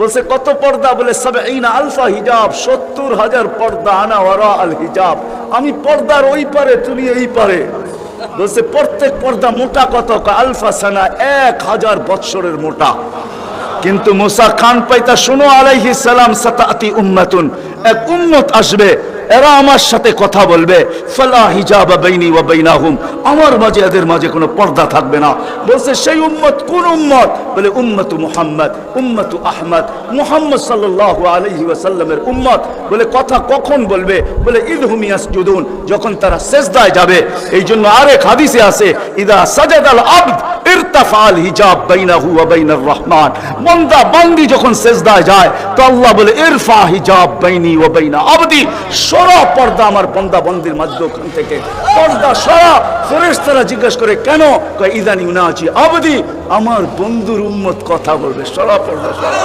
বলছে কত পর্দা? বলে ৭০ আলফা হিজাব, ৭০,০০০ পর্দা। আনা ওয়ারা আল হিজাব, আমি পর্দার ওই পারে, তুমি এই পারে। বলছে প্রত্যেক পর্দা মোটা কত? আলফা সানা, ১,০০০ বৎসরের মোটা। কিন্তু মুসা কান পাইতা, শুনো আলাইহিস সালাম, সাতাতি উম্মাতুন, এক উম্মত আসবে, এরা আমার সাথে কথা বলবে, ফালা হিজাবা বাইনি ওয়া বাইনাহুম, আমার মাঝে এদের মাঝে কোনো পর্দা থাকবে না। বলছে সেই উম্মত কোন উম্মত? বলে উম্মতু মুহাম্মদ, উম্মতু আহমদ, মুহাম্মদ সাল্লাল্লাহু আলাইহি ওয়াসাল্লামের উম্মত। বলে কথা কখন বলবে? বলে ইদহুম ইয়াসজুদুন, যখন তারা সিজদায় যাবে। এই জন্য আরেক হাদিসে আছে, ইদা সাজাদাল আবদ ইরতাফাল হিজাব বাইনাহু ওয়া বাইনার রহমান, বান্দা বান্দি যখন সিজদায় যায় তো আল্লাহ বলে ইরফা হিজাব বাইনি ওয়া বাইনা আবদি, সরা পর্দা আমার বান্দা বান্দির মাঝখান থেকে, পর্দা সরা। ফেরেশতারা জিজ্ঞাসা করে কেন? কয় ইদান ইউনাজি আবদি, আমার বন্ধুর উম্মত কথা বলবে, সরা পর্দা সরা।